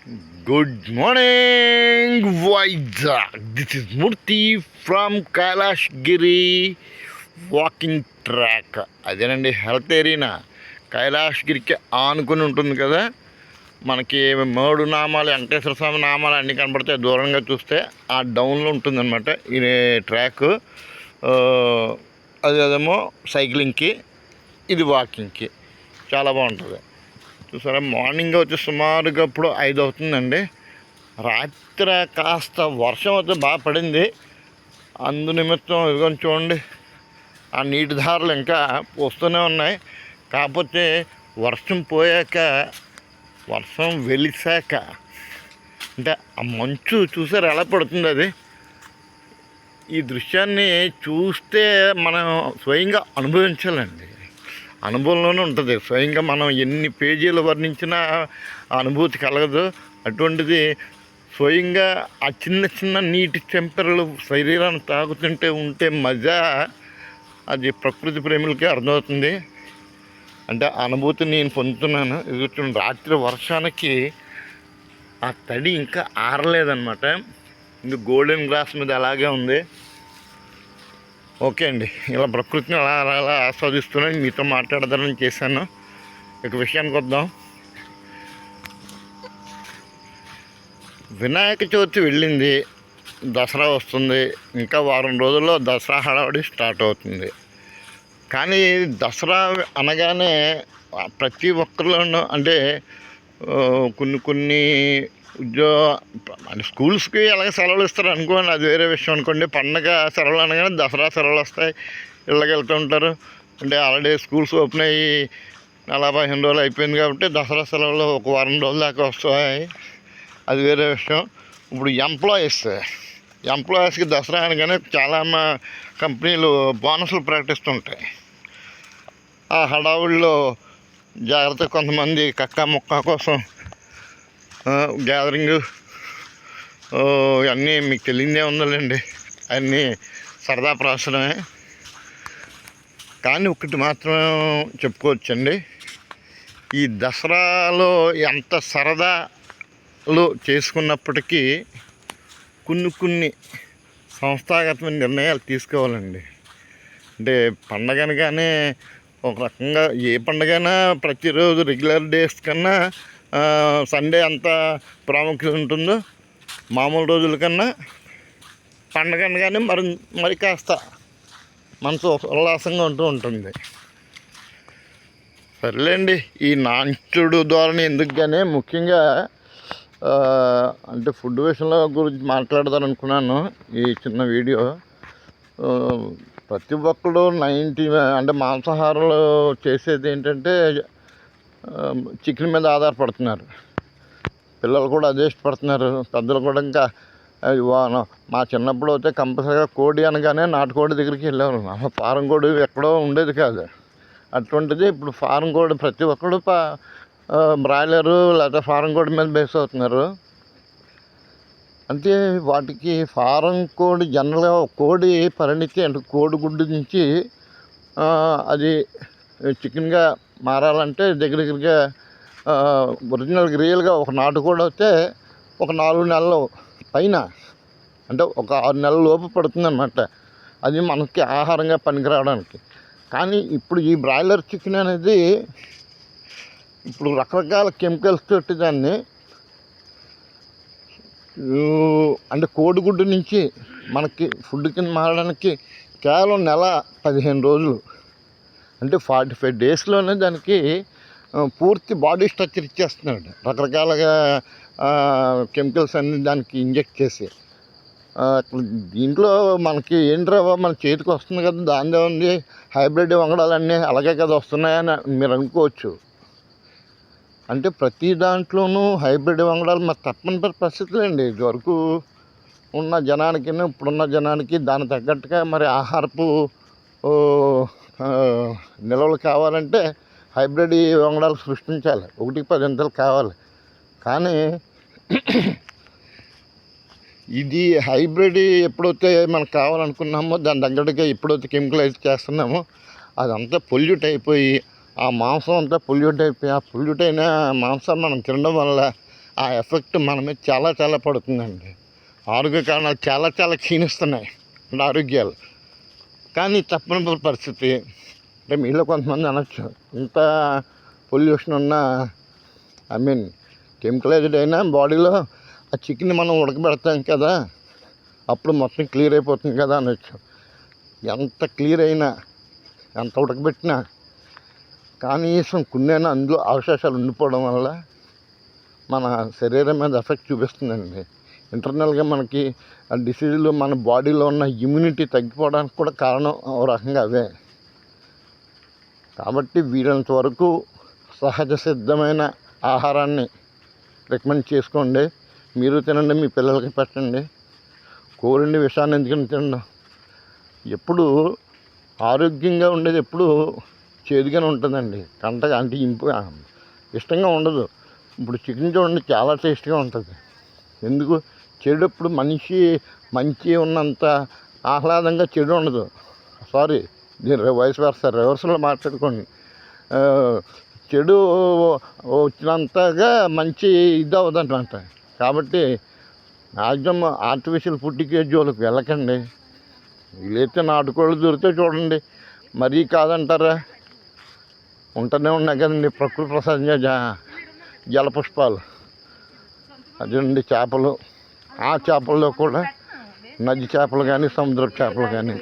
Good morning, Vizag. This is Murthy from Kailashgiri walking track. అదేనండి health area. కైలాష్గిరికి ఆనుకుని ఉంటుంది కదా, మనకి 3 నామాలు వెంకటేశ్వర స్వామి నామాలు అన్నీ కనపడతాయి దూరంగా చూస్తే. ఆ డౌన్లో ఉంటుందన్నమాట ఈ ట్రాక్. అదేమో సైక్లింగ్కి, ఇది వాకింగ్కి చాలా బాగుంటుంది. చూసారా, మార్నింగ్ వచ్చి సుమారుగా ఇప్పుడు 5 అవుతుందండి. రాత్రి కాస్త వర్షం అయితే బాగా పడింది. అందు నిమిత్తం ఇదిగో చూడండి, ఆ నీటి ధారలు ఇంకా వస్తూనే ఉన్నాయి. కాకపోతే వర్షం పోయాక, వర్షం వెలిసాక, అంటే ఆ మంచు చూసారు ఎలా పడుతుంది. అది ఈ దృశ్యాన్ని చూస్తే మనం స్వయంగా అనుభవించాలండి. అనుభవంలోనే ఉంటుంది. స్వయంగా మనం ఎన్ని పేజీలు వర్ణించినా అనుభూతి కలగదు. అటువంటిది స్వయంగా ఆ చిన్న చిన్న నీటి చెంపెరలు శరీరాన్ని తాగుతుంటే ఉంటే మజా అది ప్రకృతి ప్రేమిలకి అర్థమవుతుంది. అంటే ఆ అనుభూతిని నేను పొందుతున్నాను. ఇది రాత్రి వర్షానికి ఆ తడి ఇంకా ఆరలేదన్నమాట. ఇంకా గోల్డెన్ గ్లాస్ మీద అలాగే ఉంది. ఓకే అండి, ఇలా ప్రకృతిని అలా అలా ఆస్వాదిస్తున్నాను, మీతో మాట్లాడదానని చేశాను. ఇక విషయానికి వద్దాం. వినాయక చవితి వెళ్ళింది, దసరా వస్తుంది. ఇంకా వారం రోజుల్లో దసరా హడావుడి స్టార్ట్ అవుతుంది. కానీ దసరా అనగానే ప్రతి ఒక్కరిలోనూ అంటే కొన్ని అంటే స్కూల్స్కి ఎలాగ సెలవులు ఇస్తారు అనుకోండి, అది వేరే విషయం అనుకోండి. పండగ సెలవులు అనగానే దసరా సెలవులు వస్తాయి, ఇళ్ళకి వెళ్తూ ఉంటారు. అంటే ఆల్రెడీ స్కూల్స్ ఓపెన్ అయ్యి 40-15 రోజులు అయిపోయింది కాబట్టి దసరా సెలవులు ఒక వారం రోజుల దాకా వస్తాయి, అది వేరే విషయం. ఇప్పుడు ఎంప్లాయీస్కి దసరా అనగానే చాలా కంపెనీలు బోనస్లు ప్రకటిస్తుంటాయి. ఆ హడావుల్లో జాగ్రత్త కొంతమంది కక్క ముక్క కోసం గ్యాదరింగ్ అన్నీ మీకు తెలియదే ఉందండి, అన్నీ సరదా ప్రాసనమే. కానీ ఒకటి మాత్రం చెప్పుకోవచ్చండి, ఈ దసరాలో ఎంత సరదాలు చేసుకున్నప్పటికీ కొన్ని సంస్థాగతమైన నిర్ణయాలు తీసుకోవాలండి. అంటే పండగనగానే ఒక రకంగా ఏ పండగైనా ప్రతిరోజు రెగ్యులర్ డేస్ కన్నా సండే అంత ప్రాముఖ్యత ఉంటుందో, మామూలు రోజుల కన్నా పండగ అనగానే మరి కాస్త మనసు ఉల్లాసంగా ఉంటుంది. సర్లేండి, ఈ నాంచుడు ధోరణి ఎందుకు కానీ ముఖ్యంగా అంటే ఫుడ్ విషయంలో గురించి మాట్లాడదామనుకున్నాను ఈ చిన్న వీడియో. ప్రతి ఒక్కరు 90 అంటే మాంసాహారాలు చేసేది ఏంటంటే చికెన్ మీద ఆధారపడుతున్నారు. పిల్లలు కూడా అదే ఇష్టపడుతున్నారు, పెద్దలు కూడా. ఇంకా మా చిన్నప్పుడు అయితే కంపల్సరీగా కోడి అనగానే నాటుకోడి దగ్గరికి వెళ్ళేవారు. ఫారం కోడి ఎక్కడో ఉండేది కాదు. అటువంటిది ఇప్పుడు ఫారం కోడి ప్రతి ఒక్కరు బ్రాయిలరు లేకపోతే ఫారం కోడి మీద బేస్ అవుతున్నారు. అంటే వాటికి ఫారం కోడి జనరల్గా కోడి పరిణితి అంటే కోడిగుడ్డు నుంచి అది చికెన్గా మారాలంటే దగ్గరగా ఒరిజినల్ రియల్గా ఒక నాటుకోడి అయితే ఒక 4 నెలలు పైన, అంటే ఒక 6 నెలల లోపు పడుతుందన్నమాట అది మనకి ఆహారంగా పనికిరావడానికి. కానీ ఇప్పుడు ఈ బ్రాయిలర్ చికెన్ అనేది ఇప్పుడు రకరకాల కెమికల్స్ తోటి దాన్ని అంటే కోడిగుడ్డు నుంచి మనకి ఫుడ్ కింద మారడానికి కేవలం 1-15 రోజులు, అంటే 45 డేస్లోనే దానికి పూర్తి బాడీ స్ట్రక్చర్ ఇచ్చేస్తున్నాడు. రకరకాలుగా కెమికల్స్ అన్నీ దానికి ఇంజెక్ట్ చేసి. దీంట్లో మనకి ఏంట్రా మన చేతికి వస్తుంది కదా, దానిదే ఉంది, హైబ్రిడ్ వంగడాలన్నీ అలాగే కదా వస్తున్నాయని మీరు అనుకోవచ్చు. అంటే ప్రతి దాంట్లోనూ హైబ్రిడ్ వంగడాలు మరి తప్పని పరిస్థితులు అండి. ఇదివరకు ఉన్న జనానికి ఇప్పుడున్న జనానికి దాని తగ్గట్టుగా మరి ఆహారపు నిల్వలు కావాలంటే హైబ్రిడ్ వంగడాలు సృష్టించాలి, 1-10 కావాలి. కానీ ఇది హైబ్రిడ్ ఎప్పుడైతే మనకు కావాలనుకున్నామో దాని తగ్గట్టుగా ఎప్పుడైతే కెమికలైజ్ చేస్తున్నామో అదంతా పొల్యూట్ అయిపోయి ఆ మాంసం అంతా పొల్యూట్ అయిపోయి, ఆ పొల్యూట్ అయిన మాంసం మనం తినడం వల్ల ఆ ఎఫెక్ట్ మన మీద చాలా చాలా పడుతుందండి. ఆరోగ్య కారణాలు చాలా చాలా క్షీణిస్తున్నాయి మన ఆరోగ్యాలు. కానీ తప్పని పరిస్థితి. అంటే మీలో కొంతమంది అనొచ్చు, ఇంత పొల్యూషన్ ఉన్నా, ఐ మీన్ కెమికలైజ్డ్ అయినా బాడీలో ఆ చికెన్ మనం ఉడకబెడతాం కదా, అప్పుడు మొత్తం క్లియర్ అయిపోతుంది కదా అనొచ్చు. ఎంత క్లియర్ అయినా, ఎంత ఉడకబెట్టినా కనీసం కొన్నైనా అందులో అవశేషాలు ఉండిపోవడం వల్ల మన శరీరం మీద ఎఫెక్ట్ చూపిస్తుందండి. ఇంటర్నల్గా మనకి ఆ డిసీజులు మన బాడీలో ఉన్న ఇమ్యూనిటీ తగ్గిపోవడానికి కూడా కారణం ఓ రకంగా అవే. కాబట్టి వీలైనంత వరకు సహజ సిద్ధమైన ఆహారాన్ని రికమెండ్ చేసుకోండి. మీరు తినండి, మీ పిల్లలకి పెట్టండి. కోరండి విషాన్ని ఎందుకని తినడం. ఎప్పుడు ఆరోగ్యంగా ఉండేది ఎప్పుడు చేదుగానే ఉంటుందండి. కంటగా అంటే ఇష్టంగా ఉండదు. ఇప్పుడు చికెన్ చూడండి, చాలా టేస్ట్గా ఉంటుంది. ఎందుకు? చెడు ఎప్పుడు మంచి ఉన్నంత ఆహ్లాదంగా చెడు ఉండదు. సారీ, దీని వయసు వేస్తారు, రివర్స్లో మాట్లాడుకోండి. చెడు వచ్చినంతగా మంచి ఇది అవ్వదన్నమాట. కాబట్టి మ్యాక్సిమం ఆర్టిఫిషియల్ ఫుడ్కి జోలికి వెళ్ళకండి. వీలైతే నాటుకోళ్ళు దొరికితే చూడండి, మరీ కాదంటారా, ఉంటూనే ఉన్నాయి కదండి ప్రకృతి ప్రసాదంగా జలపుష్పాలు. అదేనండి చేపలు. ఆ చేపల్లో కూడా నది చేపలు కానీ, సముద్రపు చేపలు కానీ.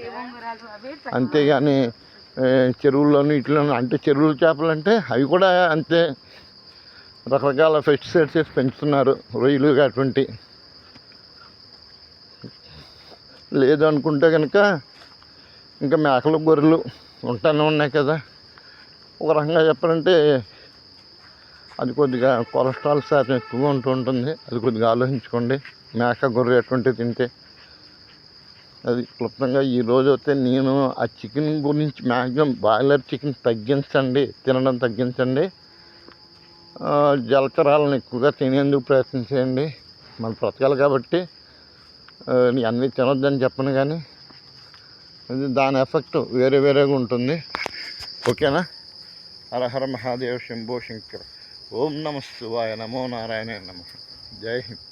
అంతేగాని చెరువుల్లోని ఇట్లోనూ, అంటే చెరువుల చేపలు అంటే అవి కూడా అంతే రకరకాల పెస్టిసైడ్స్ వేసి పెంచుతున్నారు, రొయ్యలు అటువంటి. లేదు అనుకుంటే కనుక ఇంకా మేకలు, గొర్రెలు ఉంటానే ఉన్నాయి కదా. ఒక రకంగా చెప్పాలంటే అది కొద్దిగా కొలెస్ట్రాల్ శాతం ఎక్కువగా ఉంటుంది. అది కొద్దిగా ఆలోచించుకోండి, మేక, గొర్రె అటువంటివి తింటే. అది క్లుప్తంగా ఈరోజు అయితే నేను ఆ చికెన్ గురించి మ్యాక్సిమం బాయిలర్ చికెన్ తగ్గించండి, తినడం తగ్గించండి. జలచరాలను ఎక్కువగా తినేందుకు ప్రయత్నం చేయండి. మనం బ్రతకాలి కాబట్టి అన్నీ తినొద్దని చెప్పను, కానీ దాని ఎఫెక్ట్ వేరే వేరేగా ఉంటుంది. ఓకేనా? హర హర మహాదేవ్, శంభో శంకర్. ఓం నమ శివాయ, నమో నారాయణ నమః. జై హింద్.